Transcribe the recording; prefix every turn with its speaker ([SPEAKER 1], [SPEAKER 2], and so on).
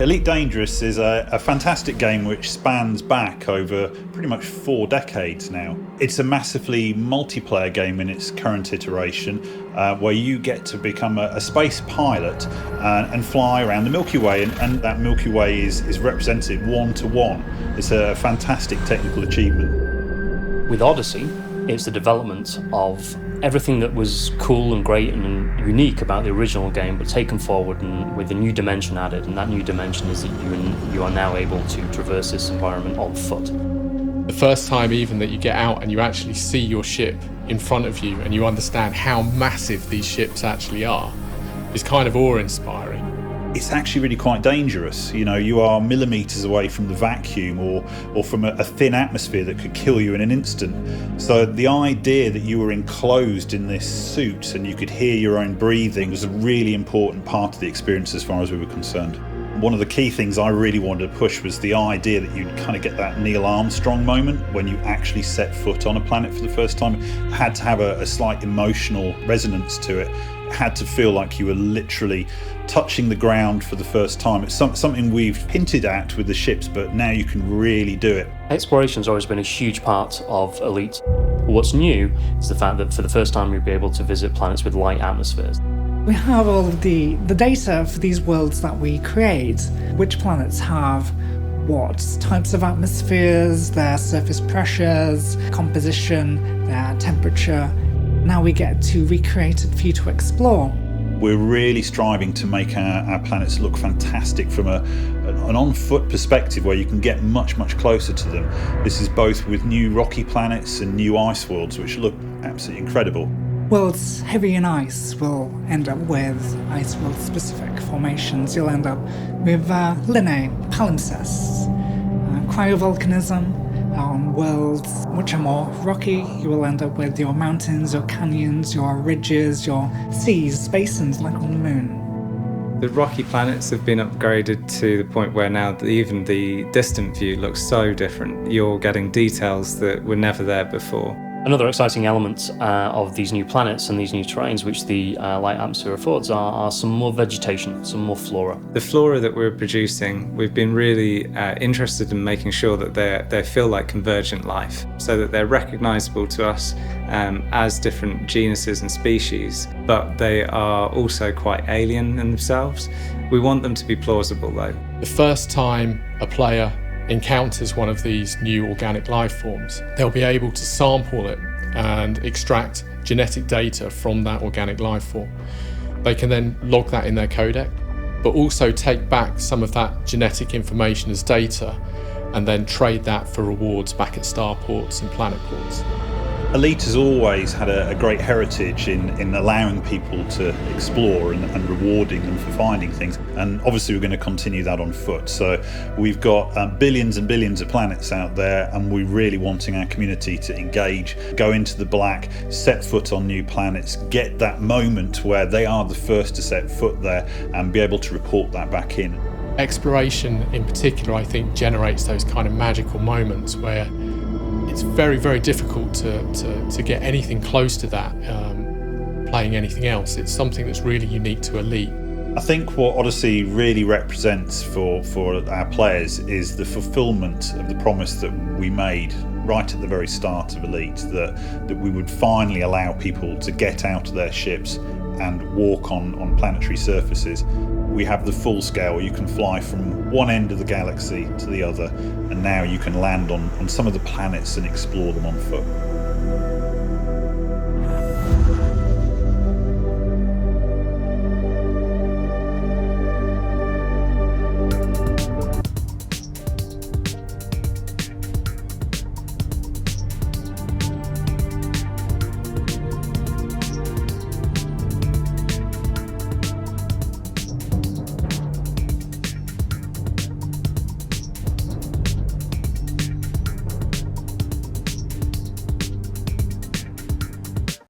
[SPEAKER 1] Elite Dangerous is a fantastic game which spans back over pretty much 4 decades now. It's a massively multiplayer game in its current iteration, where you get to become a space pilot and fly around the Milky Way, and that Milky Way is represented 1-to-1. It's a fantastic technical achievement.
[SPEAKER 2] With Odyssey, it's the development of everything that was cool and great and unique about the original game, but taken forward and with a new dimension added. And that new dimension is that you are now able to traverse this environment on foot.
[SPEAKER 3] The first time even that you get out and you actually see your ship in front of you and you understand how massive these ships actually are is kind of awe-inspiring.
[SPEAKER 1] It's actually really quite dangerous. You know, you are millimetres away from the vacuum or from a thin atmosphere that could kill you in an instant. So the idea that you were enclosed in this suit and you could hear your own breathing was a really important part of the experience as far as we were concerned. One of the key things I really wanted to push was the idea that you'd kind of get that Neil Armstrong moment when you actually set foot on a planet for the first time. It had to have a slight emotional resonance to it. It had to feel like you were literally touching the ground for the first time. It's something we've hinted at with the ships, but now you can really do it.
[SPEAKER 2] Exploration's always been a huge part of Elite. What's new is the fact that for the first time you'll be able to visit planets with light atmospheres.
[SPEAKER 4] We have all of the data for these worlds that we create. Which planets have what types of atmospheres, their surface pressures, composition, their temperature. Now we get to recreate it for you to explore.
[SPEAKER 1] We're really striving to make our planets look fantastic from an on-foot perspective where you can get much, much closer to them. This is both with new rocky planets and new ice worlds, which look absolutely incredible.
[SPEAKER 4] Worlds heavy in ice will end up with ice world specific formations. You'll end up with lineae, palimpsests, cryovolcanism. On worlds which are more rocky, you will end up with your mountains, your canyons, your ridges, your seas, basins like on the moon.
[SPEAKER 5] The rocky planets have been upgraded to the point where now even the distant view looks so different. You're getting details that were never there before.
[SPEAKER 2] Another exciting element of these new planets and these new terrains, which the light atmosphere affords, are some more vegetation, some more flora.
[SPEAKER 5] The flora that we're producing, we've been really interested in making sure that they feel like convergent life, so that they're recognisable to us as different genuses and species, but they are also quite alien in themselves. We want them to be plausible though.
[SPEAKER 3] The first time a player encounters one of these new organic life forms, they'll be able to sample it and extract genetic data from that organic life form. They can then log that in their codec, but also take back some of that genetic information as data and then trade that for rewards back at starports and planet ports.
[SPEAKER 1] Elite has always had a great heritage in allowing people to explore and rewarding them for finding things, and obviously we're going to continue that on foot. So we've got billions and billions of planets out there, and we're really wanting our community to engage, go into the black, set foot on new planets, get that moment where they are the first to set foot there and be able to report that back in.
[SPEAKER 3] Exploration in particular, I think, generates those kind of magical moments where it's very, very difficult to get anything close to that playing anything else. It's something that's really unique to Elite.
[SPEAKER 1] I think what Odyssey really represents for our players is the fulfilment of the promise that we made right at the very start of Elite, that we would finally allow people to get out of their ships and walk on planetary surfaces. We have the full scale where you can fly from one end of the galaxy to the other, and now you can land on some of the planets and explore them on foot.